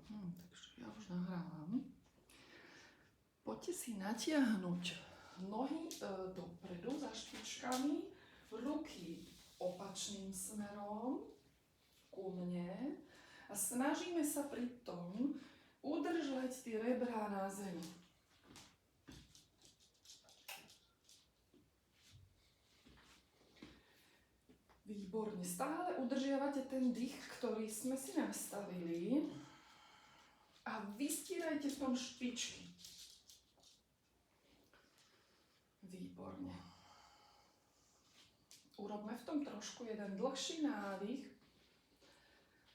Takže ja už nahrávam. Poďte si natiahnuť nohy dopredu za špičkami, ruky opačným smerom ku mne a snažíme sa pri tom udržať tie rebrá na zemi. Výborne. Stále udržiavate ten dých, ktorý sme si nastavili a vystierajte v tom špičky. Výborne. Urobme v tom trošku jeden dlhší nádych,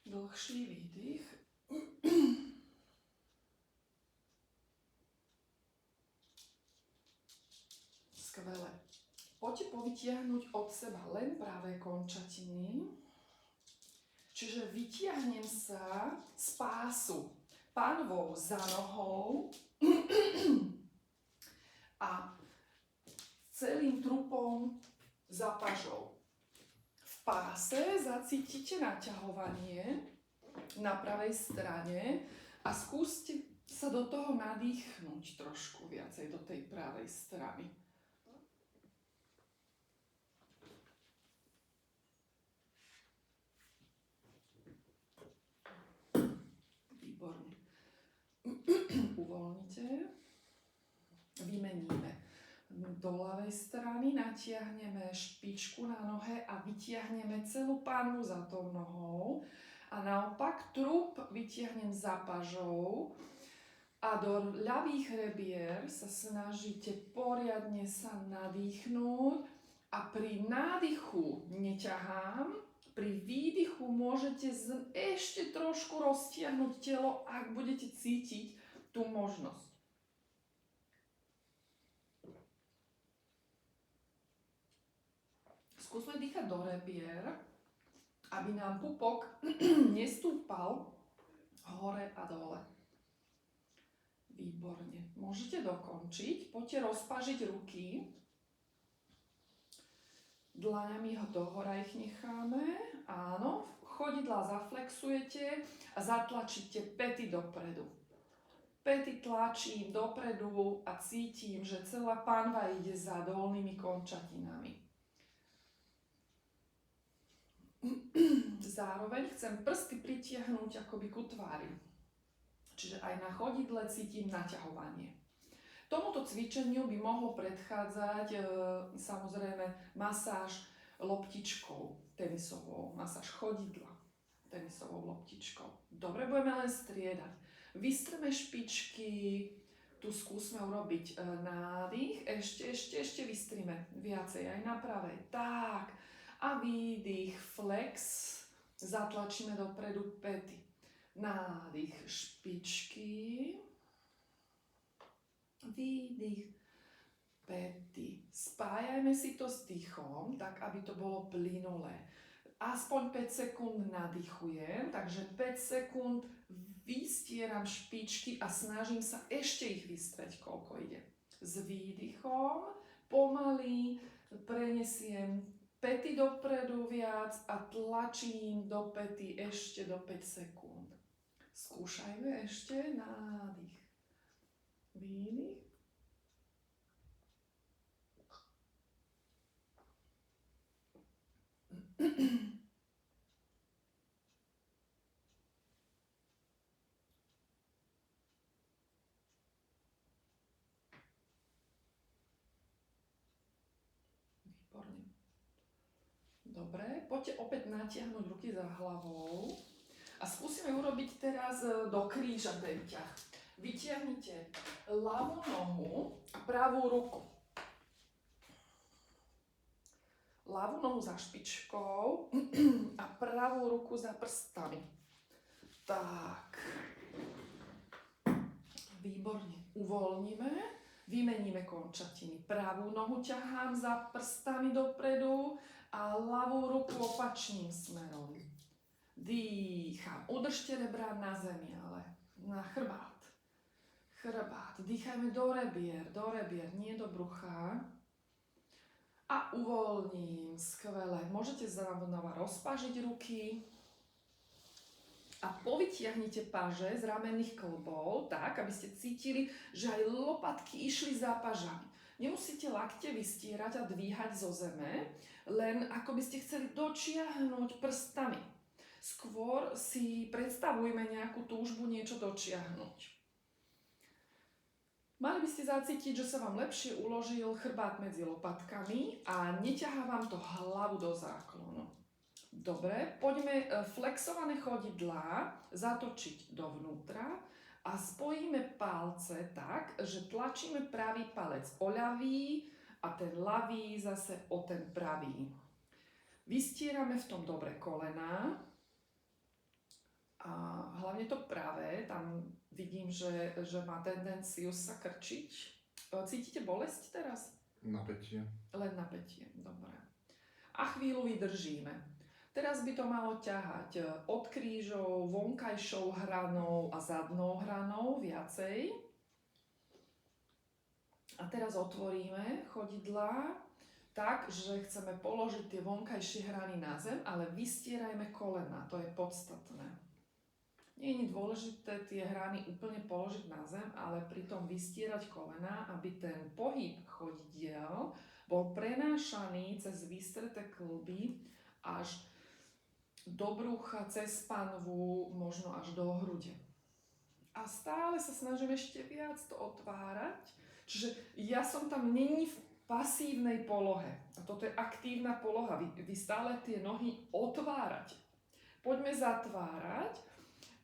dlhší výdych. Skvelé. Poďte povytiahnuť od seba len pravé končatiny. Čiže vytiahnem sa z pásu panvou za nohou a celým trupom za pažou. V páse zacítite naťahovanie na pravej strane a skúste sa do toho nadýchnúť trošku viacej do tej pravej strany. Výborne. Uvoľnite. Vymeníme. Do ľavej strany natiahneme špičku na nohe a vytiahneme celú panvu za tou nohou. A naopak trup vytiahnem za pažou a do ľavých rebier sa snažíte poriadne sa nadýchnúť a pri nádychu neťahám, pri výdychu môžete ešte trošku roztiahnuť telo, ak budete cítiť tú možnosť. Skúsme dýchať do rebier, aby nám pupok nestúpal hore a dole. Výborne. Môžete dokončiť. Poďte rozpažiť ruky. Dlaňami ho dohora ich necháme. Áno. Chodidlá zaflexujete a zatlačíte päty dopredu. Päty tlačím dopredu a cítim, že celá panva ide za dolnými končatinami. Zároveň chcem prsty pritiahnuť akoby ku tvári. Čiže aj na chodidle cítim naťahovanie. Tomuto cvičeniu by mohlo predchádzať samozrejme masáž loptičkou tenisovou, masáž chodidla tenisovou loptičkou. Dobre, budeme len striedať. Vystrme špičky, tu skúsme urobiť nádych, ešte vystrime viacej aj na pravej. Tak. A výdych, flex, zatlačíme dopredu päty. Nádych, špičky, výdych, päty. Spájajme si to s dýchom, tak aby to bolo plynulé. Aspoň 5 sekúnd nadýchujem, takže 5 sekúnd vystieram špičky a snažím sa ešte ich vystrieť, koľko ide. S výdychom pomaly prenesiem päty dopredu viac a tlačím do päty ešte do 5 sekúnd. Skúšajme ešte nádych. Výdych. Výborne. Dobre, poďte opäť natiahnuť ruky za hlavou a skúsime urobiť teraz do kríža ten ťah. Vytiahnite ľavú nohu a pravú ruku. Ľavú nohu za špičkou a pravú ruku za prstami. Tak. Výborne. Uvoľnime. Vymeníme končatiny. Pravú nohu ťahám za prstami dopredu a ľavú ruku opačným smerom. Dýcham. Udržte rebrá na zemi, ale na chrbát. Chrbát. Dýchajme do rebier, nie do brucha. A uvoľním. Skvelé. Môžete znova rozpažiť ruky. A povytiahnite paže z ramenných klbov tak, aby ste cítili, že aj lopatky išli za pažami. Nemusíte lakte vystierať a dvíhať zo zeme, len ako by ste chceli dočiahnuť prstami. Skôr si predstavujme nejakú túžbu niečo dočiahnuť. Mali by ste zacítiť, že sa vám lepšie uložil chrbát medzi lopatkami a neťahá vám to hlavu do záklonu. Dobre, poďme flexované chodidlá zatočiť dovnútra a spojíme palce tak, že tlačíme pravý palec o ľavý a ten ľavý zase o ten pravý. Vystierame v tom dobre kolená a hlavne to pravé, tam vidím, že má tendenciu sa krčiť. Cítite bolesť teraz? Napätie. Len napätie, dobre. A chvíľu vydržíme. Teraz by to malo ťahať od krížov, vonkajšou hranou a zadnou hranou viacej. A teraz otvoríme chodidlá tak, že chceme položiť tie vonkajšie hrany na zem, ale vystierajme kolena, to je podstatné. Nie je dôležité tie hrany úplne položiť na zem, ale pritom vystierať kolena, aby ten pohyb chodidiel bol prenášaný cez vystreté kĺby až do brucha, cez panvu, možno až do hrude. A stále sa snažím ešte viac to otvárať, čiže ja som tam není v pasívnej polohe. A toto je aktívna poloha, vy stále tie nohy otvárate. Poďme zatvárať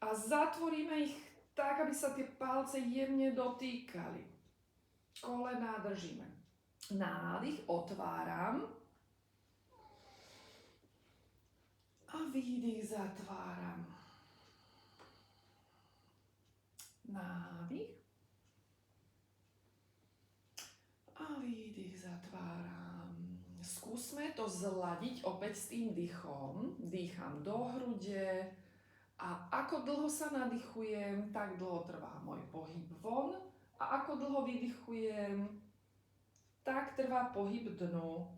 a zatvoríme ich tak, aby sa tie palce jemne dotýkali. Kolená držíme. Nádych, otváram. A výdych, zatváram. Nádych. A výdych, zatváram. Skúsme to zladiť opäť s tým dýchom. Dýcham do hrude. A ako dlho sa nadýchujem, tak dlho trvá môj pohyb von. A ako dlho vydychujem, tak trvá pohyb dnu.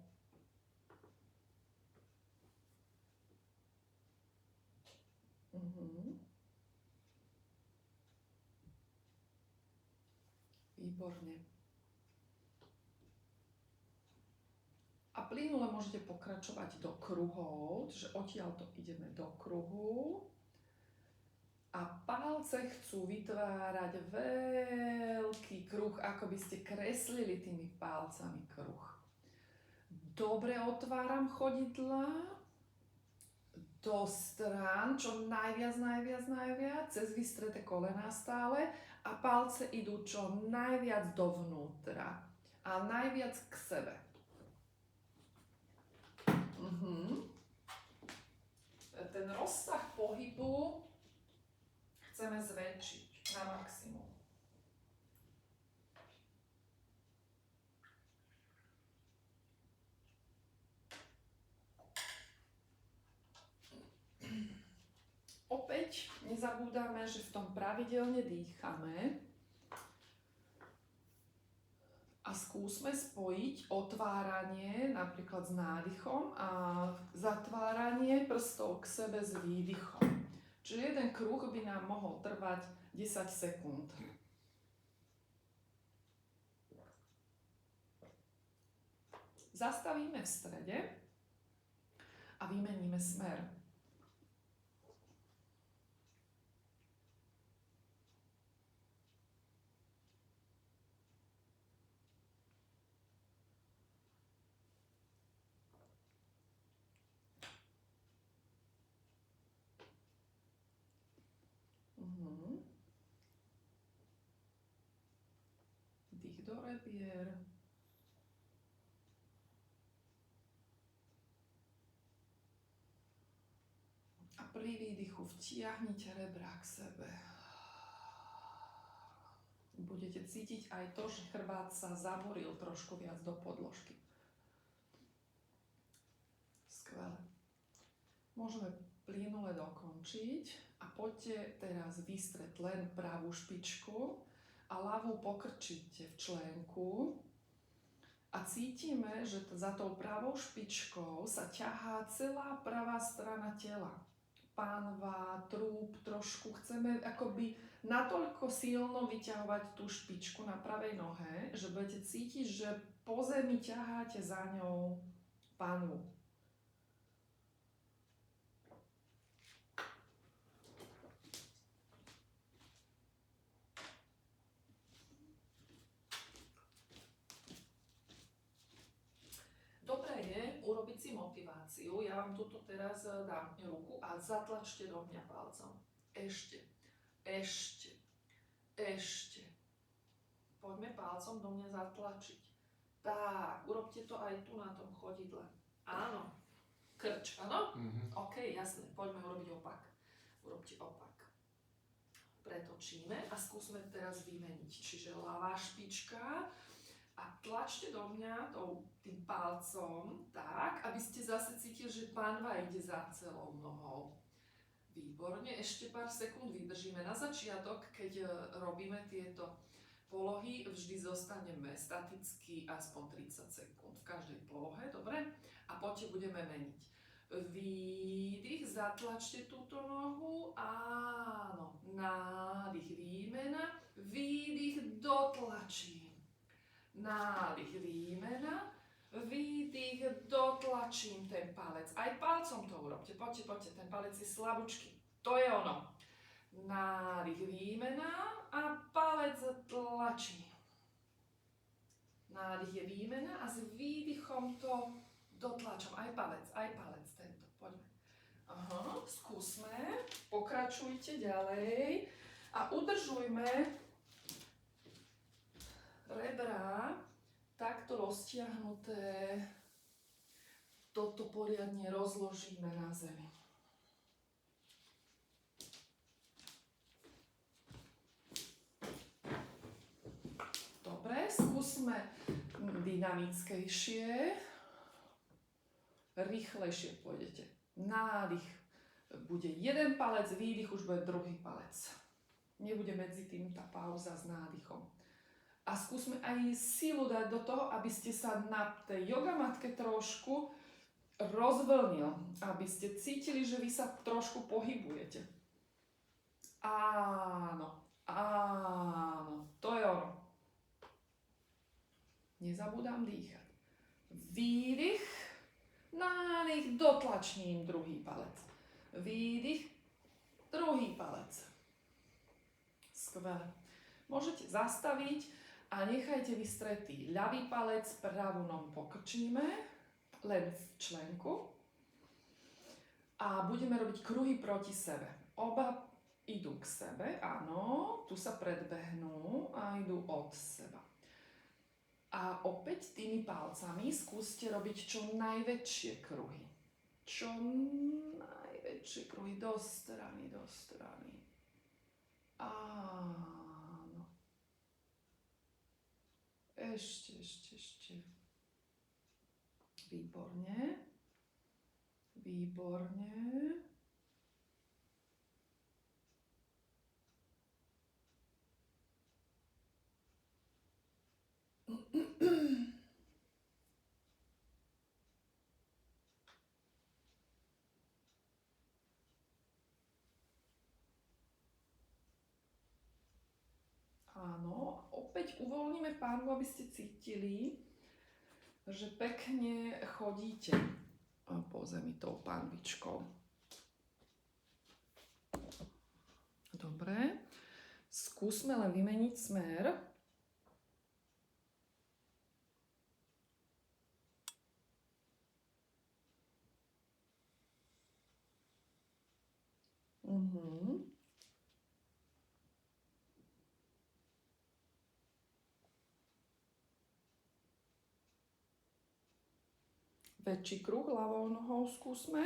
Výborne. A plynule môžete pokračovať do kruhov, čiže odtiaľto ideme do kruhu. A palce chcú vytvárať veľký kruh, ako by ste kreslili tými palcami kruh. Dobre otváram chodidlá do strán, čo najviac, cez vystreté kolená stále a palce idú čo najviac dovnútra a najviac k sebe. Ten rozsah pohybu chceme zväčšiť na maximum. Opäť nezabúdame, že v tom pravidelne dýchame a skúsme spojiť otváranie napríklad s nádychom a zatváranie prstov k sebe s výdychom. Čiže jeden kruh by nám mohol trvať 10 sekúnd. Zastavíme v strede a vymeníme smer. Dých do rebier. A pri výdychu vtiahnite rebra k sebe. Budete cítiť aj to, že chrbát sa zaboril trošku viac do podložky. Skvelé. Môžeme plynule dokončiť a poďte teraz vystreť len pravú špičku a ľavú pokrčíte v členku a cítime, že za tou pravou špičkou sa ťahá celá pravá strana tela. pánva, trúb trošku. Chceme akoby natoľko silno vyťahovať tú špičku na pravej nohe, že budete cítiť, že po zemi ťaháte za ňou pánvu. Dobre je urobiť si motiváciu. Ja vám tuto teraz dám ruku a zatlačte do mňa palcom. Ešte. Poďme palcom do mňa zatlačiť. Tak, urobte to aj tu na tom chodidle. Áno. Krč, áno? OK, jasné. Poďme urobiť opak. Urobte opak. Pretočíme a skúsme teraz vymeniť. Čiže ľavá špička a tlačte do mňa tým palcom tak, aby ste zase cítili, že pánva ide za celou nohou. Výborne, ešte pár sekúnd vydržíme. Na začiatok, keď robíme tieto polohy, vždy zostaneme staticky aspoň 30 sekúnd v každej polohe, dobre? A poďte budeme meniť. Výdych, zatlačte túto nohu, áno, nádych, výmena, výdych, dotlačím. Nádych, výmena, výdych, dotlačím ten palec. Aj palcom to urobte. Poďte, ten palec je slabúčky. To je ono. Nádych, výmena a palec tlačím. Nádych je výmena a s výdychom to dotlačam. Aj palec tento. Poďme. Aha, skúsme. Pokračujte ďalej a udržujme rebra takto roztiahnuté. Toto poriadne rozložíme na zemi. Dobre, skúsme dynamickejšie. Rýchlejšie pôjdete. Nádych bude jeden palec, výdych už bude druhý palec. Nebude medzi tým tá pauza s nádychom. A skúsme aj silu dať do toho, aby ste sa na tej jogamatke trošku rozvlnil. Aby ste cítili, že vy sa trošku pohybujete. Áno, to je ono. Nezabúdam dýchať. Výdych, nádych, dotlačním druhý palec. Výdych, druhý palec. Skvelé. Môžete zastaviť a nechajte vystretý ľavý palec, pravú nohu pokrčíme, len v členku. A budeme robiť kruhy proti sebe. Oba idú k sebe, áno, tu sa predbehnú a idú od seba. A opäť tými palcami skúste robiť čo najväčšie kruhy. Čo najväčšie kruhy do strany. Áno. Ešte. Výborne. Áno, opäť uvoľníme pánvu, aby ste cítili, že pekne chodíte po zemi tou pánvičkou. Dobre, skúsme len vymeniť smer. Väčší kruh ľavou nohou skúsme.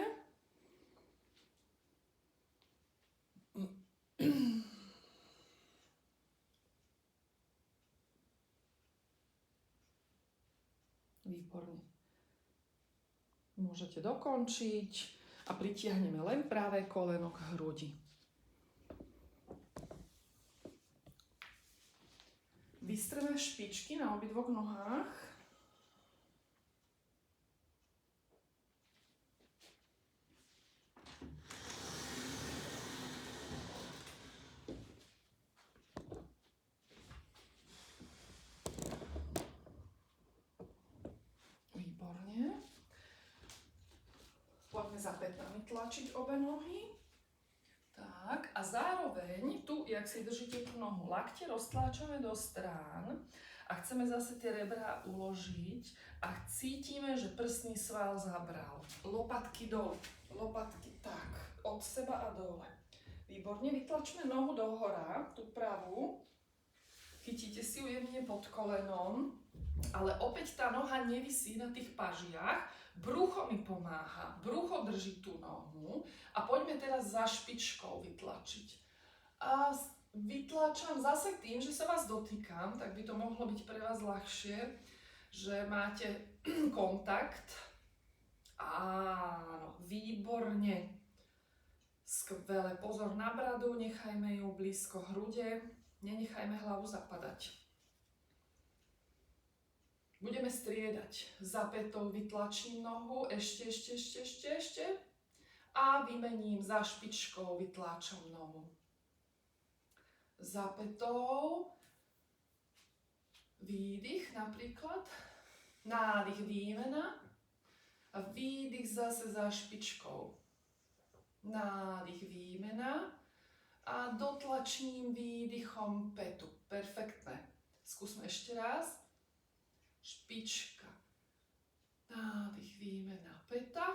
Výborne. Môžete dokončiť a pritiahneme len pravé koleno k hrudi. Vystreme špičky na obidvoch nohách. pätami tlačiť obe nohy. Tak, a zároveň tu, jak si držíte tú nohu, lakte roztláčame do strán a chceme zase tie rebrá uložiť a cítime, že prsný sval zabral. Lopatky dole, lopatky tak, od seba a dole. Výborne, vytlačme nohu dohora, tú pravú. Chytíte si ju jemne pod kolenom, ale opäť tá noha nevisí na tých pažiach, brucho mi pomáha, brucho drží tú nohu a poďme teraz za špičkou vytlačiť. A vytlačam zase tým, že sa vás dotýkam, tak by to mohlo byť pre vás ľahšie, že máte kontakt. Áno, výborne. Skvelé, pozor na bradu, nechajme ju blízko hrude. Nenechajme hlavu zapadať. Budeme striedať. Za pätou vytlačím nohu, ešte. A vymením za špičkou, vytláčam nohu. Za pätou. Výdych napríklad. Nádych, výmena. A výdych zase za špičkou. Nádych, výmena. A dotlačím výdychom pätu. Perfektné. Skúsme ešte raz. Špička. Nádych, výmena, päta.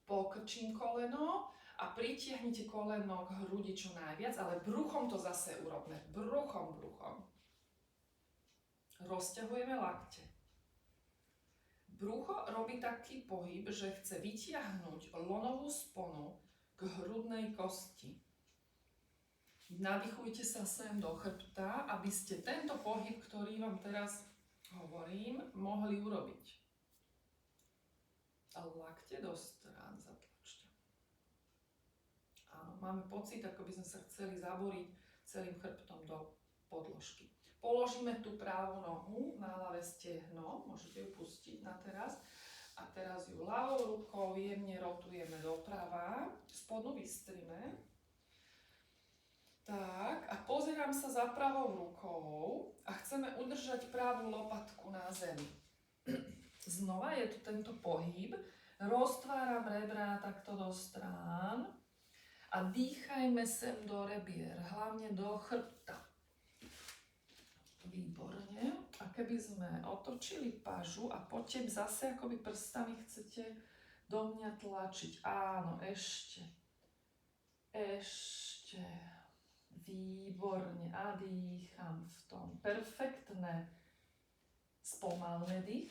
Pokrčím koleno a pritiahnite koleno k hrudi čo najviac, ale bruchom to zase urobme. Bruchom. Rozťahujeme lakte. Brucho robí taký pohyb, že chce vytiahnuť lonovú sponu k hrudnej kosti. Nadýchujte sa sem do chrbta, aby ste tento pohyb, ktorý vám teraz hovorím, mohli urobiť. A lakte do strán zatlačte. Áno, máme pocit, ako by sme sa chceli zaboriť celým chrbtom do podložky. Položíme tú pravú nohu na ľavé stehno, môžete ju pustiť na teraz. A teraz ju ľavou rukou jemne rotujeme doprava, spodnú vystrime. Tak, a pozerám sa za pravou rukou a chceme udržať pravú lopatku na zemi. Znova je tu tento pohyb, roztváram rebrá takto do strán a dýchajme sem do rebier, hlavne do chrbta. Výborne. A keby sme otočili pažu a poďte zase akoby prstami chcete do mňa tlačiť. Áno, ešte. Výborne. A dýcham v tom. Perfektné. Spomalme dých.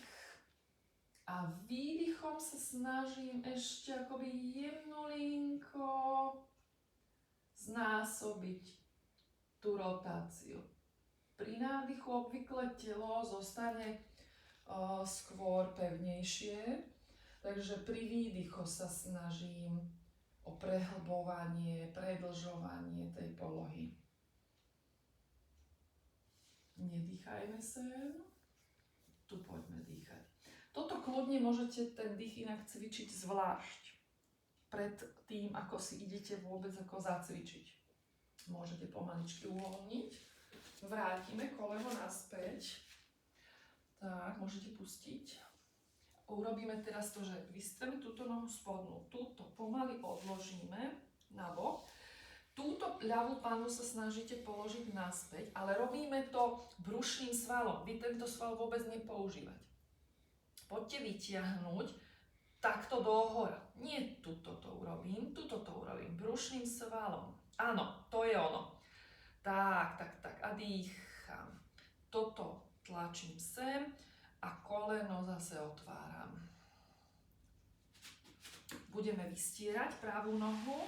A výdychom sa snažím ešte akoby jemnulinko znásobiť tú rotáciu. Pri nádychu obvykle telo zostane skôr pevnejšie, takže pri výdychu sa snažím o prehlbovanie, predĺžovanie tej polohy. Nedýchajme sem, tu poďme dýchať. Toto kľudne môžete ten dých inak cvičiť zvlášť pred tým, ako si idete vôbec ako zacvičiť. Môžete pomaličky uvoľniť, vrátime koleno naspäť, tak môžete pustiť. Urobíme teraz to, že vystreme túto nohu spodnú, túto pomaly odložíme na bok. Túto ľavú panu sa snažíte položiť naspäť, ale robíme to brušným svalom. Vy tento sval vôbec nepoužívate. Poďte vytiahnuť takto dohora. Nie tuto to urobím, tuto to urobím. Brušným svalom. Áno, to je ono. Tak. A dýcham. Toto tlačím sem. A koleno zase otváram. Budeme vystierať pravú nohu.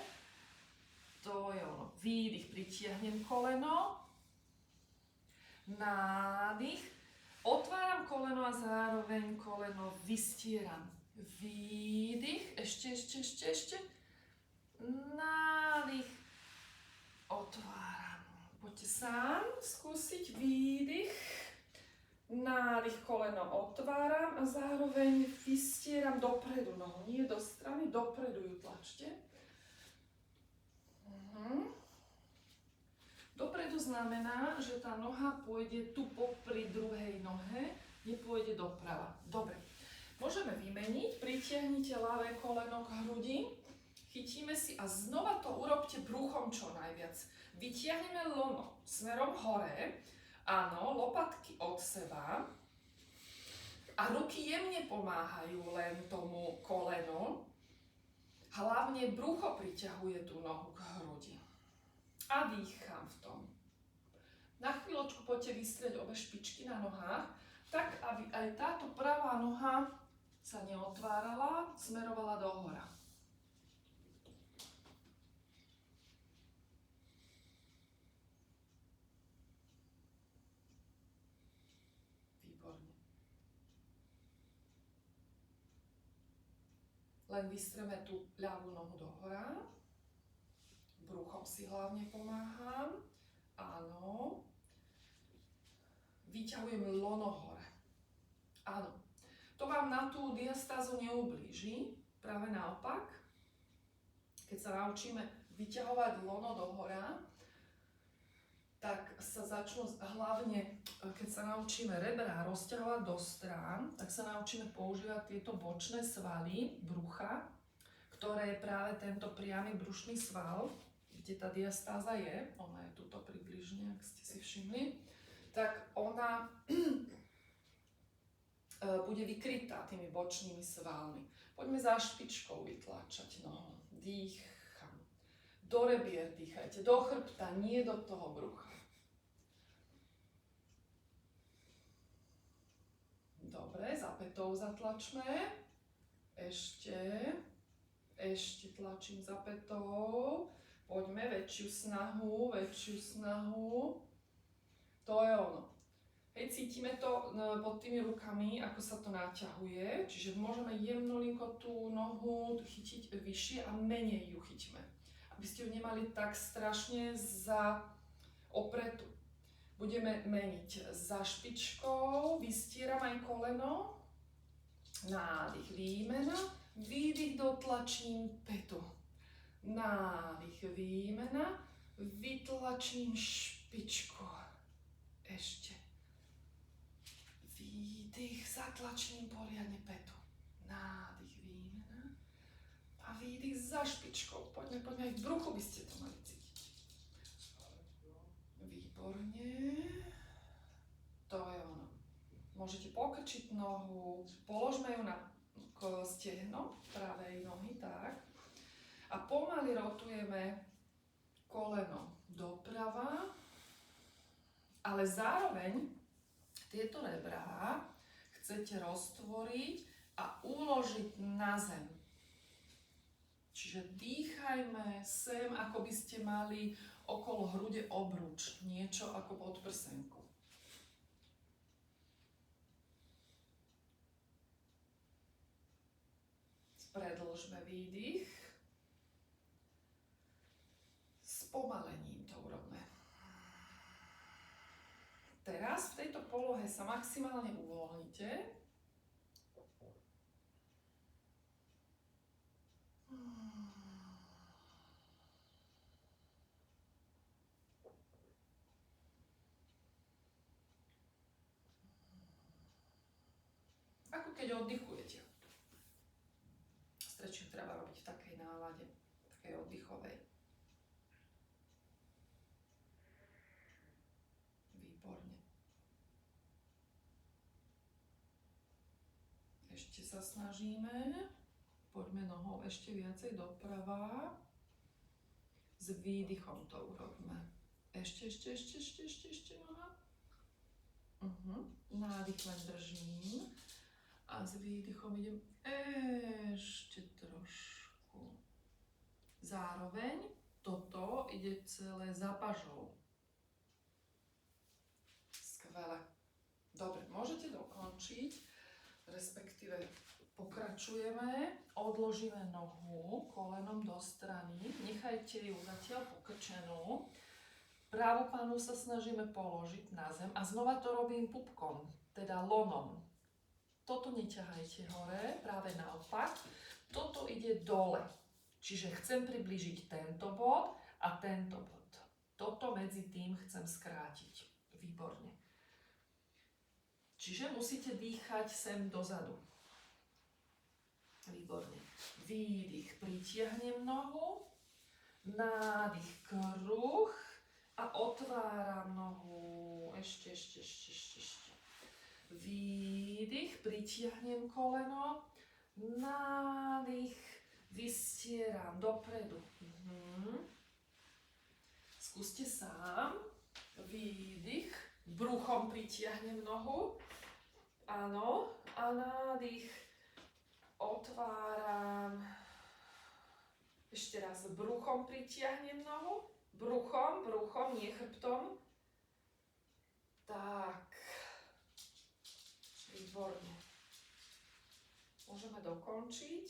To je ono. Výdych, pritiahnem koleno. Nádych. Otváram koleno a zároveň koleno vystieram. Výdych. Ešte. Nádych. Otváram. Poďte sám skúsiť výdych. Nádych, koleno otváram a zároveň vystieram dopredu nohu, nie do strany, dopredu ju tlačte. Dopredu znamená, že tá noha pôjde tu popri druhej nohe, nepôjde doprava. Dobre, Môžeme vymeniť, pritiahnite ľavé koleno k hrudi, chytíme si a znova to urobte bruchom čo najviac. Vytiahneme lono smerom hore, áno, lopatky od seba a ruky jemne pomáhajú len tomu kolenu. Hlavne brucho priťahuje tú nohu k hrudi. A dýcham v tom. Na chvíľočku poďte vystrieť obe špičky na nohách, tak aby aj táto pravá noha sa neotvárala, smerovala dohora. Výborne. Len vystreme tú ľavú nohu dohora. Bruchom si hlavne pomáham. Áno. Vyťahujem lono hore. Áno. To vám na tú diastázu neublíži. Práve naopak. Keď sa naučíme vyťahovať lono dohora, tak sa začnú hlavne, keď sa naučíme rebra rozťahovať do strán, tak sa naučíme používať tieto bočné svaly brucha, ktoré je práve tento priamy brušný sval, kde tá diastáza je, ona je tuto približne, ak ste si všimli, tak ona bude vykrytá tými bočnými svalmi. Poďme za špičkou vytláčať nohu. Dýcham. Do rebier dýchajte, do chrbta, nie do toho brucha. Dobre, za pätou zatlačme. Ešte tlačím za pätou. Poďme, väčšiu snahu. To je ono. Hej, cítime to pod tými rukami, ako sa to naťahuje, čiže môžeme jemnolinko tú nohu chytiť vyššie a menej ju chyťme. Aby ste ju nemali tak strašne za opretu. Budeme meniť za špičkou, vystieram aj koleno, nádych, výmena, výdych, dotlačím petu. Nádych, výmena, vytlačím špičku. Ešte. Výdych, zatlačím poriadne petu. Nádych, výmena a výdych za špičkou. Poďme, aj v bruchu by ste to mali cítiť. Výborne. To je ono. Môžete pokrčiť nohu, položme ju na stehno pravej nohy, tak. A pomaly rotujeme koleno doprava, ale zároveň tieto rebrá chcete roztvoriť a uložiť na zem. Čiže dýchajme sem, ako by ste mali okolo hrude obruč, niečo ako podprsenku. Predĺžme výdych. S pomalením to urobme. Teraz v tejto polohe sa maximálne uvoľnite. Ako keď oddychujete. Stretching treba robiť v takej nálade, takej oddychovej. Výborne. Ešte sa snažíme. Poďme nohou ešte viacej doprava. S výdychom to urobme. Ešte noha. Nádych len držím. A s výdychom idem ešte trošku. Zároveň toto ide celé za pažou. Skvelé. Dobre, môžete dokončiť, respektíve pokračujeme, odložíme nohu kolenom do strany, nechajte ju zatiaľ pokrčenú. Pravú panu sa snažíme položiť na zem a znova to robím pupkom, teda lonom. Toto neťahajte hore, práve naopak. Toto ide dole. Čiže chcem priblížiť tento bod a tento bod. Toto medzi tým chcem skrátiť. Výborne. Čiže musíte dýchať sem dozadu. Výborne. Výdych, pritiahnem nohu. Nádych, kruh. A otváram nohu. Ešte. Výdych, pritiahnem koleno. Nádych, vystieram dopredu. Skúste sám. Výdych, bruchom pritiahnem nohu. Áno. A nádych, otváram. Ešte raz, bruchom pritiahnem nohu. Bruchom, nie chrbtom. Tak. Výborne. Môžeme dokončiť.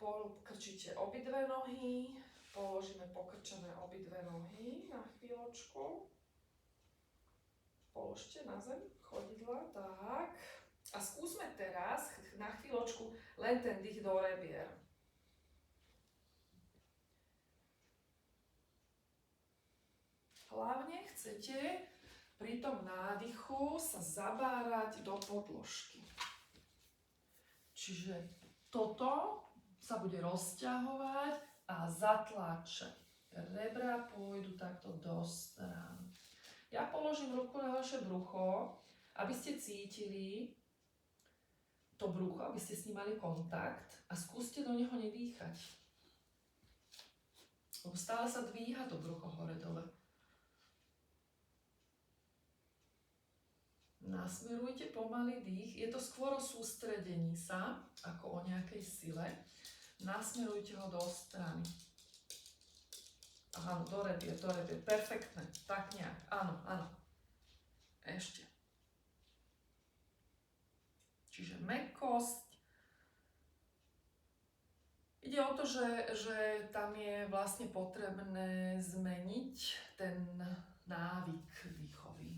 Pokrčíte obidve nohy. Položíme pokrčené obidve nohy na chvíľočku. Položte na zem chodidla. Tak. A skúsme teraz na chvíľočku len ten dých do rebier. Hlavne chcete pri tom nádychu sa zabárať do podložky. Čiže toto sa bude rozťahovať a zatláčať. Rebra pôjdu takto do strán. Ja položím ruku na vaše brucho, aby ste cítili to brucho, aby ste s ním mali kontakt a skúste do neho nedýchať. Lebo stále sa dvíha to brucho hore-dole. Nasmerujte pomaly dých. Je to skôr o sústredení sa, ako o nejakej sile. Nasmerujte ho do strany. Áno, do rebier. Perfektné. Tak nejak. Áno. Ešte. Čiže mäkkosť. Ide o to, že tam je vlastne potrebné zmeniť ten návyk dýchový.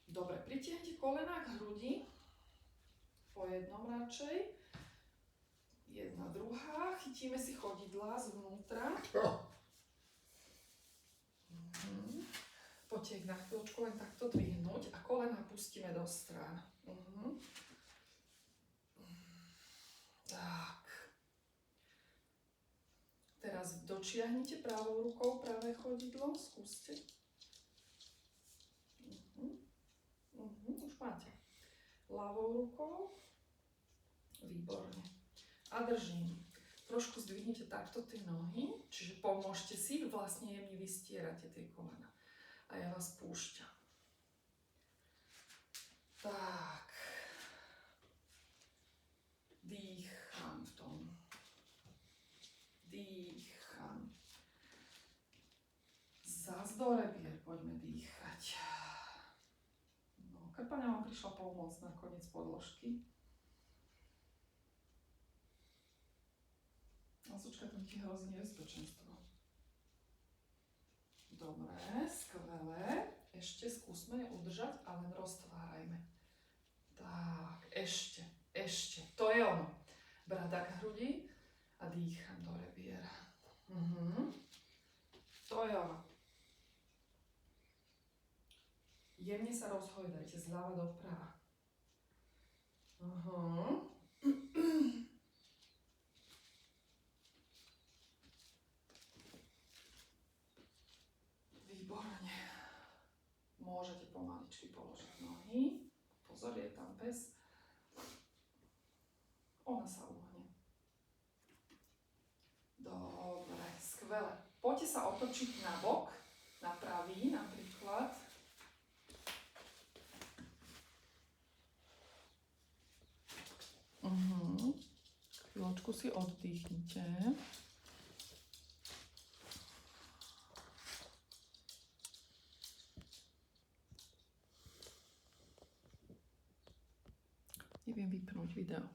Dobre, pritiahnite kolená k hrudi, po jednom radšej, jedna, druhá, chytíme si chodidlá zvnútra. Poďte ich na chvíľočku len takto dvihnúť a kolená pustíme do strán. Tak. Teraz dočiahnite pravou rukou pravé chodidlo, skúste. Už máte. Ľavou rukou. Výborne. A držím. Trošku zdvihnite takto tie nohy, čiže pomôžte si, vlastne jemne vystierate tie kolena. A ja vás púšťam. Tak. Dýcham v tom. Dýcham. Zas do rebier poďme dýchať. Krpania vám prišla pomôcť na koniec podložky. Lasučka, tam ti hrozí nebezpečenstvo. Dobre, skvelé. Ešte skúsme udržať a len roztvárajme. Tak, ešte. To je ono. Brada k hrudi a dýcham do rebier. To je ono. Jemne sa rozhojdajte zľava doprava. Výborne. Môžete pomaličky položiť nohy. Pozor, je tam pes. Ona sa uhne. Dobre, skvelé. Poďte sa otočiť na bok, na pravý napríklad. Chvíľočku si oddychnite. Neviem vypnúť video.